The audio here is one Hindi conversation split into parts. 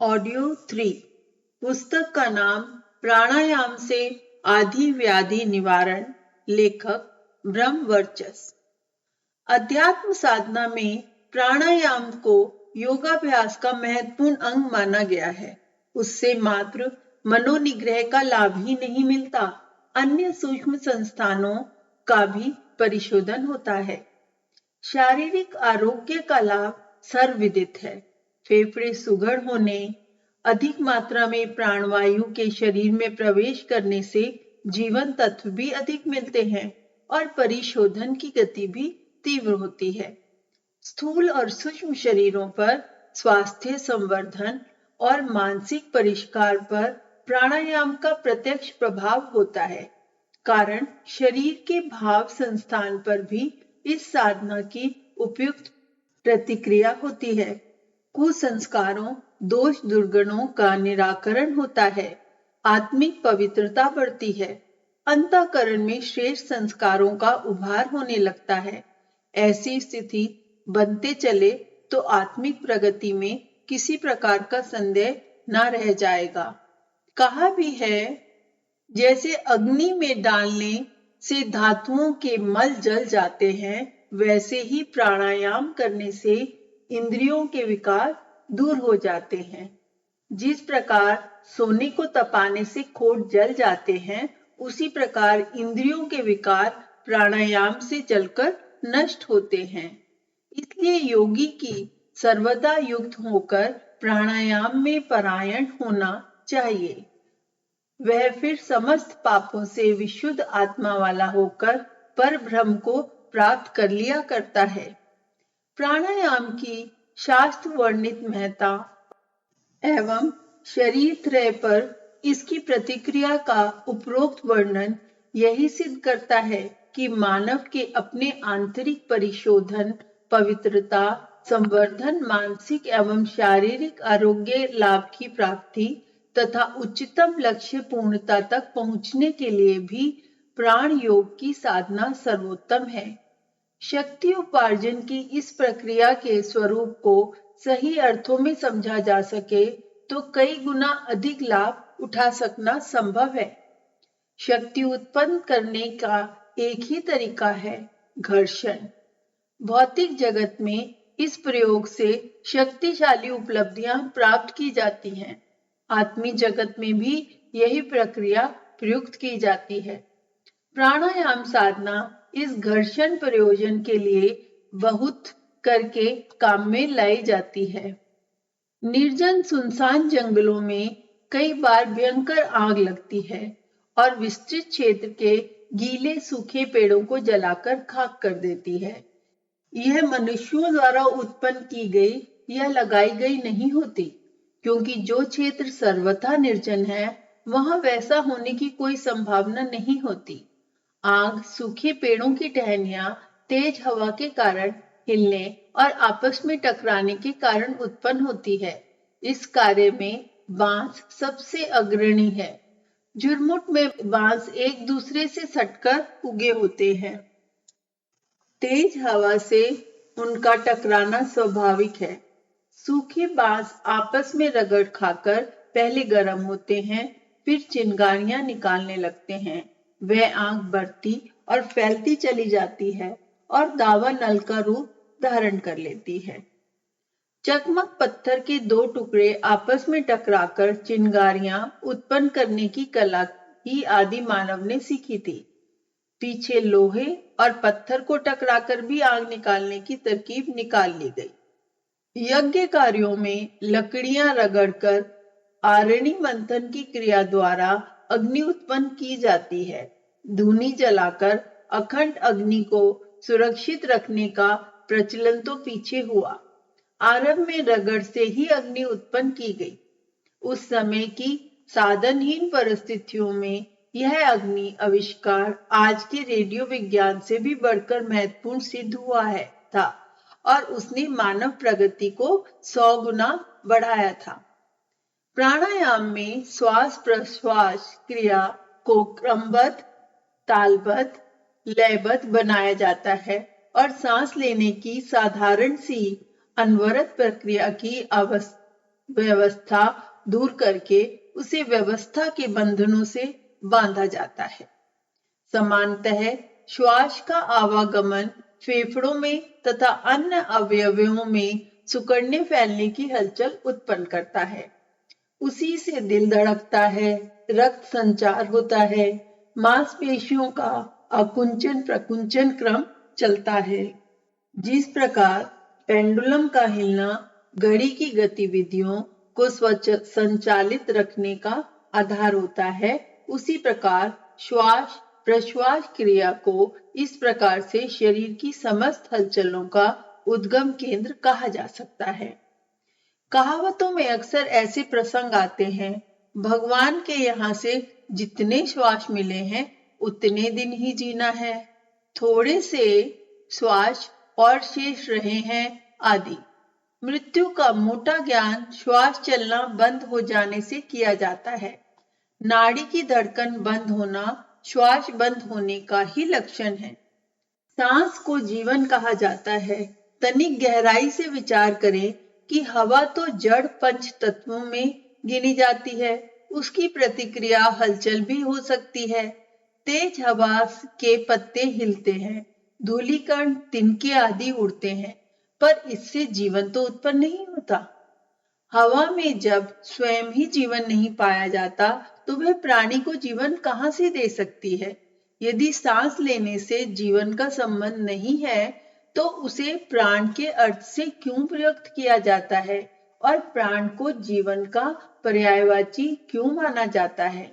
ऑडियो 3। पुस्तक का नाम प्राणायाम से आदि व्याधि निवारण। लेखक ब्रह्म वर्चस्व। अध्यात्म साधना में प्राणायाम को योगाभ्यास का महत्वपूर्ण अंग माना गया है। उससे मात्र मनोनिग्रह का लाभ ही नहीं मिलता, अन्य सूक्ष्म संस्थानों का भी परिशोधन होता है। शारीरिक आरोग्य का लाभ सर्वविदित है। फेफड़े सुघड़ होने, अधिक मात्रा में प्राणवायु के शरीर में प्रवेश करने से जीवन तत्व भी अधिक मिलते हैं और परिशोधन की गति भी तीव्र होती है। स्थूल और सूक्ष्म शरीरों पर स्वास्थ्य संवर्धन और मानसिक परिष्कार पर प्राणायाम का प्रत्यक्ष प्रभाव होता है। कारण शरीर के भाव संस्थान पर भी इस साधना की उपयुक्त प्रतिक्रिया होती है। कुसंस्कारों, दोष दुर्गुणों का निराकरण होता है। आत्मिक पवित्रता बढ़ती है। अंतःकरण में श्रेष्ठ संस्कारों का उभार होने लगता है। ऐसी स्थिति बनते चले तो आत्मिक प्रगति में किसी प्रकार का संदेह न रह जाएगा। कहा भी है, जैसे अग्नि में डालने से धातुओं के मल जल जाते हैं, वैसे ही प्राणायाम करने से इंद्रियों के विकार दूर हो जाते हैं। जिस प्रकार सोने को तपाने से खोट जल जाते हैं, उसी प्रकार इंद्रियों के विकार प्राणायाम से जलकर नष्ट होते हैं। इसलिए योगी की सर्वदा युक्त होकर प्राणायाम में परायण होना चाहिए। वह फिर समस्त पापों से विशुद्ध आत्मा वाला होकर पर ब्रह्म को प्राप्त कर लिया करता है। प्राणायाम की शास्त्र वर्णित महत्ता एवं शरीर त्रय पर इसकी प्रतिक्रिया का उपरोक्त वर्णन यही सिद्ध करता है कि मानव के अपने आंतरिक परिशोधन, पवित्रता, संवर्धन, मानसिक एवं शारीरिक आरोग्य लाभ की प्राप्ति तथा उच्चतम लक्ष्य पूर्णता तक पहुंचने के लिए भी प्राण योग की साधना सर्वोत्तम है। शक्ति उपार्जन की इस प्रक्रिया के स्वरूप को सही अर्थों में समझा जा सके तो कई गुना अधिक लाभ उठा सकना संभव है। शक्ति उत्पन्न करने का एक ही तरीका है, घर्षण। भौतिक जगत में इस प्रयोग से शक्तिशाली उपलब्धियां प्राप्त की जाती हैं। आत्मी जगत में भी यही प्रक्रिया प्रयुक्त की जाती है। प्राणायाम साधना इस घर्षण प्रयोजन के लिए बहुत करके काम में लाई जाती है। निर्जन सुनसान जंगलों में कई बार भयंकर आग लगती है और विस्तृत क्षेत्र के गीले सूखे पेड़ों को जलाकर खाक कर देती है। यह मनुष्यों द्वारा उत्पन्न की गई या लगाई गई नहीं होती, क्योंकि जो क्षेत्र सर्वथा निर्जन है वहां वैसा होने की कोई संभावना नहीं होती। आग सूखे पेड़ों की टहनियां तेज हवा के कारण हिलने और आपस में टकराने के कारण उत्पन्न होती है। इस कार्य में बांस सबसे अग्रणी है। झुरमुट में बांस एक दूसरे से सटकर उगे होते हैं। तेज हवा से उनका टकराना स्वाभाविक है। सूखे बांस आपस में रगड़ खाकर पहले गर्म होते हैं, फिर चिंगारियां निकालने लगते हैं। वह आग बढ़ती और फैलती चली जाती है और दावा नल का रूप धारण कर लेती है। चकमक पत्थर के दो टुकड़े आपस में टकराकर चिंगारियां उत्पन्न करने की कला ही आदि मानव ने सीखी थी। पीछे लोहे और पत्थर को टकराकर भी आग निकालने की तरकीब निकाल ली गई। यज्ञ कार्यों में लकड़ियां रगड़कर आरणी मंथन की क्रिया द्वारा अग्नि उत्पन्न की जाती है। धूनी जलाकर अखंड अग्नि को सुरक्षित रखने का प्रचलन तो पीछे हुआ। आरंभ में रगड़ से ही अग्नि उत्पन्न की गई। उस समय की साधनहीन परिस्थितियों में यह अग्नि आविष्कार आज के रेडियो विज्ञान से भी बढ़कर महत्वपूर्ण सिद्ध हुआ था और उसने मानव प्रगति को 100 गुना बढ़ाया था। प्राणायाम में श्वास प्रश्वास क्रिया को क्रमबद्ध, तालबद्ध, लयबद्ध बनाया जाता है और सांस लेने की साधारण सी अनवरत प्रक्रिया की व्यवस्था दूर करके उसे व्यवस्था के बंधनों से बांधा जाता है। समानतः श्वास का आवागमन फेफड़ों में तथा अन्य अवयवों में सुकड़ने फैलने की हलचल उत्पन्न करता है। उसी से दिल धड़कता है, रक्त संचार होता है, मांसपेशियों का आकुंचन प्रकुंचन क्रम चलता है। जिस प्रकार पेंडुलम का हिलना घड़ी की गतिविधियों को संचालित रखने का आधार होता है, उसी प्रकार श्वास प्रश्वास क्रिया को इस प्रकार से शरीर की समस्त हलचलों का उद्गम केंद्र कहा जा सकता है। कहावतों में अक्सर ऐसे प्रसंग आते हैं, भगवान के यहाँ से जितने श्वास मिले हैं उतने दिन ही जीना है, थोड़े से श्वास और शेष रहे हैं आदि। मृत्यु का मोटा ज्ञान श्वास चलना बंद हो जाने से किया जाता है। नाड़ी की धड़कन बंद होना श्वास बंद होने का ही लक्षण है। सांस को जीवन कहा जाता है। तनिक गहराई से विचार करें कि हवा तो जड़ पंच तत्वों में गिनी जाती है, उसकी प्रतिक्रिया हलचल भी हो सकती है। तेज हवा के पत्ते हिलते हैं, धूलिकण तिनके आदि उड़ते हैं, पर इससे जीवन तो उत्पन्न नहीं होता। हवा में जब स्वयं ही जीवन नहीं पाया जाता तो वह प्राणी को जीवन कहां से दे सकती है। यदि सांस लेने से जीवन का संबंध नहीं है तो उसे प्राण के अर्थ से क्यों प्रयुक्त किया जाता है और प्राण को जीवन का पर्यायवाची क्यों माना जाता है।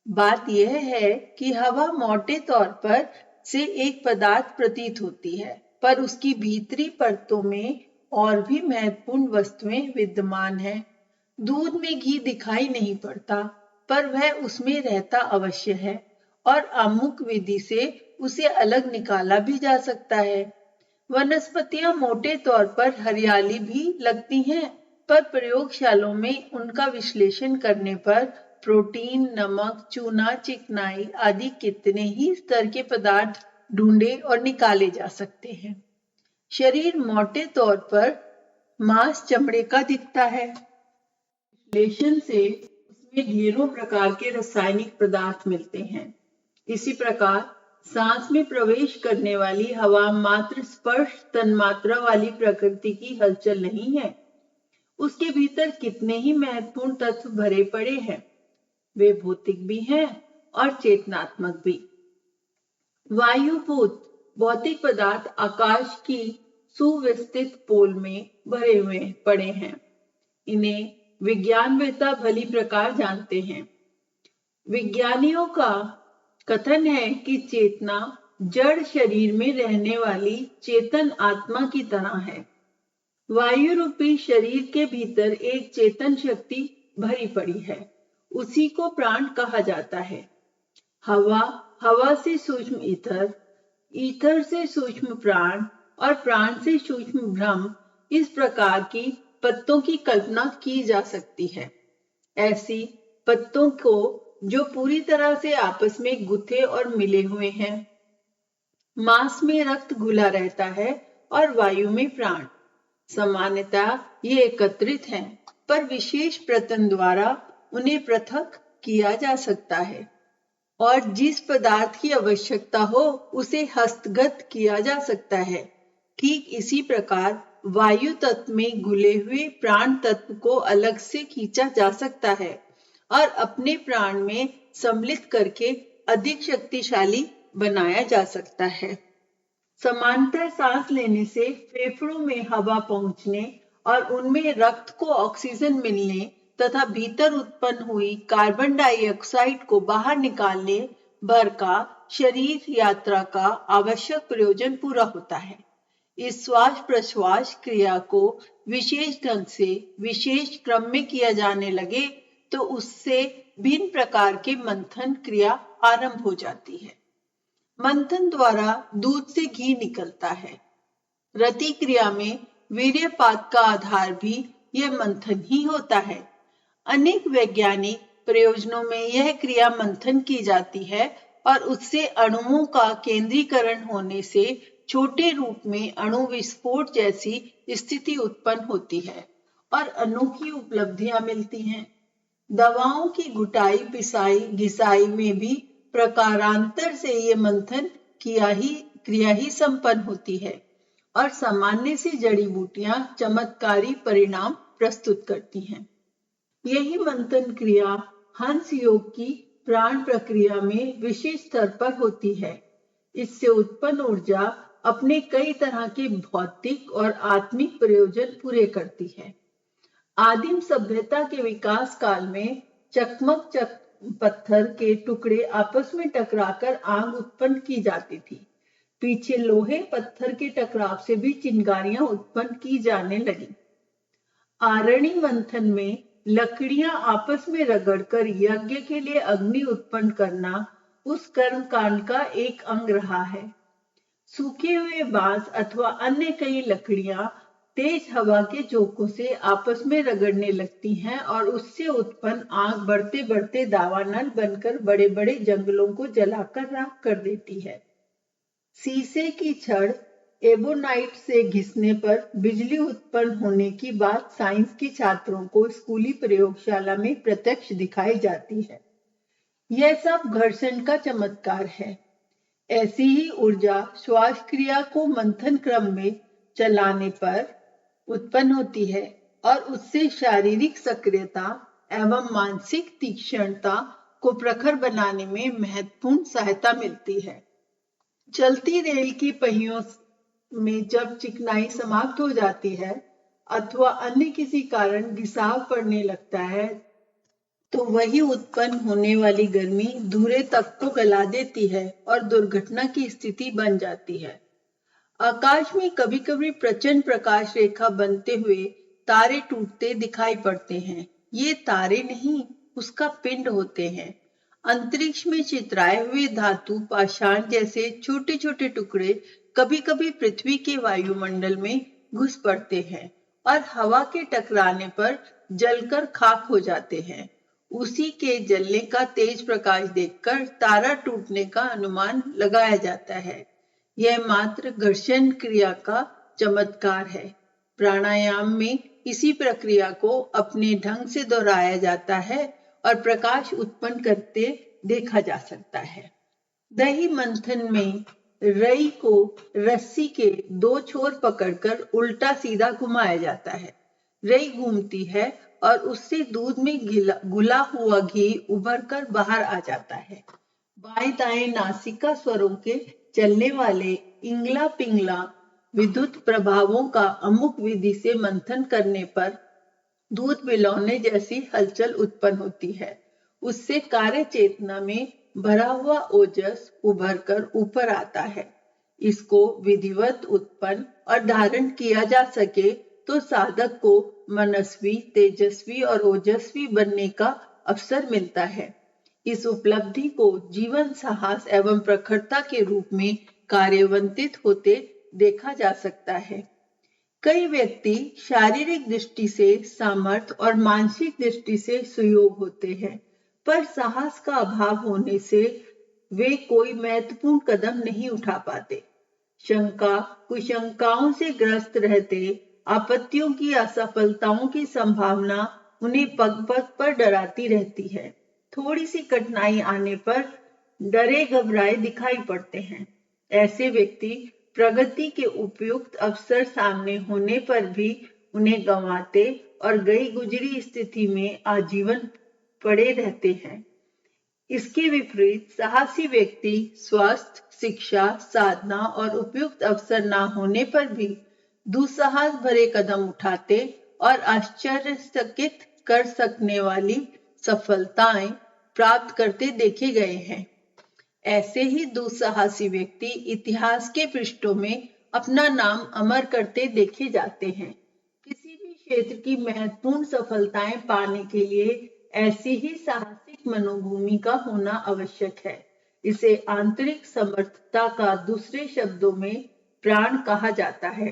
बात यह है कि हवा मोटे तौर पर से एक पदार्थ प्रतीत होती है, पर उसकी भीतरी परतों में और भी महत्वपूर्ण वस्तुएं विद्यमान हैं। दूध में घी दिखाई नहीं पड़ता, पर वह उसमें रहता अवश्य है और अमुक विधि से उसे अलग निकाला भी जा सकता है। वनस्पतियां मोटे तौर पर हरियाली भी लगती हैं, पर प्रयोगशालों में उनका विश्लेषण करने पर प्रोटीन, नमक, चूना, चिकनाई आदि कितने ही स्तर के पदार्थ ढूंढे और निकाले जा सकते हैं। शरीर मोटे तौर पर मांस चमड़े का दिखता है। विश्लेषण से उसमें ढेरों प्रकार के रासायनिक पदार्थ मिलते हैं। इसी प्रकार सांस में प्रवेश करने वाली हवा मात्र स्पर्श तन्मात्रा वाली प्रकृति की हलचल नहीं है, उसके भीतर कितने ही महत्वपूर्ण तत्व भरे पड़े हैं। वे भौतिक भी हैं और चेतनात्मक भी। वायुभूत भौतिक पदार्थ आकाश की सुविस्तृत पोल में भरे हुए पड़े हैं। इन्हें विज्ञानवेत्ता भली प्रकार जानते हैं। विज्ञानियों का कथन है कि चेतना जड़ शरीर में रहने वाली चेतन आत्मा की तरह है। वायु रूपी शरीर के भीतर एक चेतन शक्ति भरी पड़ी है, उसी को प्राण कहा जाता है। हवा, हवा से सूक्ष्म ईथर, ईथर से सूक्ष्म प्राण और प्राण से सूक्ष्म ब्रह्म, इस प्रकार की पत्तों की कल्पना की जा सकती है। ऐसी पत्तों को जो पूरी तरह से आपस में गुथे और मिले हुए हैं। मांस में रक्त घुला रहता है और वायु में प्राण। सामान्यतः ये एकत्रित हैं, पर विशेष प्रयत्न द्वारा उन्हें पृथक किया जा सकता है और जिस पदार्थ की आवश्यकता हो उसे हस्तगत किया जा सकता है। ठीक इसी प्रकार वायु तत्व में घुले हुए प्राण तत्व को अलग से खींचा जा सकता है और अपने प्राण में सम्मिलित करके अधिक शक्तिशाली बनाया जा सकता है। समांतर सांस लेने से फेफड़ों में हवा पहुंचने और उनमें रक्त को ऑक्सीजन मिलने तथा भीतर उत्पन्न हुई कार्बन डाइऑक्साइड को बाहर निकालने भर का शरीर यात्रा का आवश्यक प्रयोजन पूरा होता है। इस श्वास प्रश्वास क्रिया को विशेष ढंग से विशेष क्रम में किया जाने लगे तो उससे भिन्न प्रकार के मंथन क्रिया आरंभ हो जाती है। मंथन द्वारा दूध से घी निकलता है। रति क्रिया में वीर्यपात का आधार भी यह मंथन ही होता है। अनेक वैज्ञानिक प्रयोजनों में यह क्रिया मंथन की जाती है और उससे अणुओं का केंद्रीकरण होने से छोटे रूप में अणु विस्फोट जैसी स्थिति उत्पन्न होती है और अनोखी उपलब्धियां मिलती हैं। दवाओं की घुटाई पिसाई घिसाई में भी प्रकारांतर से ये मंथन क्रिया ही संपन्न होती है और सामान्य सी जड़ी बूटियां चमत्कारी परिणाम प्रस्तुत करती हैं। यही मंथन क्रिया हंस योग की प्राण प्रक्रिया में विशेष स्तर पर होती है। इससे उत्पन्न ऊर्जा अपने कई तरह के भौतिक और आत्मिक प्रयोजन पूरे करती है। आदिम सभ्यता के विकास काल में चकमक पत्थर के टुकड़े आपस में टकराकर आग उत्पन्न की जाती थी। पीछे लोहे पत्थर के टकराव से भी चिंगारियां उत्पन्न की जाने लगी। आरणी मंथन में लकड़ियां आपस में रगड़कर यज्ञ के लिए अग्नि उत्पन्न करना उस कर्म कांड का एक अंग रहा है। सूखे हुए बांस अथवा अन्य कई लकड़ियां तेज हवा के झोंकों से आपस में रगड़ने लगती हैं और उससे उत्पन्न आग बढ़ते बढ़ते दावानल बनकर बड़े बड़े जंगलों को जलाकर राख कर देती है। शीशे की छड़ एबोनाइट से घिसने पर बिजली उत्पन्न होने की बात साइंस के छात्रों को स्कूली प्रयोगशाला में प्रत्यक्ष दिखाई जाती है। यह सब घर्षण का चमत्कार है। ऐसी ही ऊर्जा श्वास क्रिया को मंथन क्रम में चलाने पर उत्पन्न होती है और उससे शारीरिक सक्रियता एवं मानसिक तीक्ष्णता को प्रखर बनाने में महत्वपूर्ण सहायता मिलती है। चलती रेल की पहियों में जब चिकनाई समाप्त हो जाती है अथवा अन्य किसी कारण घिसाव पड़ने लगता है तो वही उत्पन्न होने वाली गर्मी धुरे तक को गला देती है और दुर्घटना की स्थिति बन जाती है। आकाश में कभी कभी प्रचंड प्रकाश रेखा बनते हुए तारे टूटते दिखाई पड़ते हैं। ये तारे नहीं, उसका पिंड होते हैं। अंतरिक्ष में चितराए हुए धातु पाषाण जैसे छोटे छोटे टुकड़े कभी कभी पृथ्वी के वायुमंडल में घुस पड़ते हैं और हवा के टकराने पर जलकर खाक हो जाते हैं। उसी के जलने का तेज प्रकाश देखकर तारा टूटने का अनुमान लगाया जाता है। यह मात्र घर्षण क्रिया का चमत्कार है। प्राणायाम में इसी प्रक्रिया को अपने ढंग से दोहराया जाता है और प्रकाश उत्पन्न करते देखा जा सकता है। दही मंथन में रई को रस्सी के दो छोर पकड़कर उल्टा सीधा घुमाया जाता है। रई घूमती है और उससे दूध में घुला हुआ घी उभर कर बाहर आ जाता है। बाएं दाएं नासिका स्वरों के चलने वाले इंगला पिंगला विद्युत प्रभावों का अमुक विधि से मंथन करने पर दूध मिलौने जैसी हलचल उत्पन्न होती है। उससे कार्य चेतना में भरा हुआ ओजस उभर कर ऊपर आता है। इसको विधिवत उत्पन्न और धारण किया जा सके तो साधक को मनस्वी, तेजस्वी और ओजस्वी बनने का अवसर मिलता है। इस उपलब्धि को जीवन साहस एवं प्रखरता के रूप में कार्यान्वित होते देखा जा सकता है। कई व्यक्ति शारीरिक दृष्टि से सामर्थ्य और मानसिक दृष्टि से सुयोग होते हैं, पर साहस का अभाव होने से वे कोई महत्वपूर्ण कदम नहीं उठा पाते। शंका कुशंकाओं से ग्रस्त रहते, आपत्तियों की असफलताओं की संभावना उन्हें पग पग पर डराती रहती है। थोड़ी सी कठिनाई आने पर डरे घबराए दिखाई पड़ते हैं। ऐसे व्यक्ति प्रगति के उपयुक्त अवसर सामने होने पर भी उन्हें गंवाते और गई गुजरी स्थिति में आजीवन पड़े रहते हैं। इसके विपरीत साहसी व्यक्ति स्वास्थ्य, शिक्षा, साधना और उपयुक्त अवसर न होने पर भी दुस्साहस भरे कदम उठाते और आश्चर्यचकित कर सकने वाली सफलताएं प्राप्त करते देखे गए हैं। ऐसे ही दुस्साहसी व्यक्ति इतिहास के पृष्ठों में अपना नाम अमर करते देखे जाते हैं। किसी भी क्षेत्र की महत्वपूर्ण सफलताएं पाने के लिए ऐसी ही साहसिक मनोभूमि का होना आवश्यक है। इसे आंतरिक समर्थता का दूसरे शब्दों में प्राण कहा जाता है।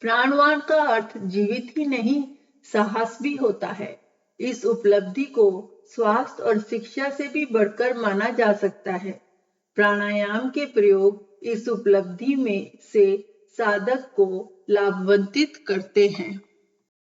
प्राणवान का अर्थ जीवित ही नहीं, साहस भी होता है। इस उपलब्धि को स्वास्थ्य और शिक्षा से भी बढ़कर माना जा सकता है। प्राणायाम के प्रयोग इस उपलब्धि में से साधक को लाभान्वित करते हैं।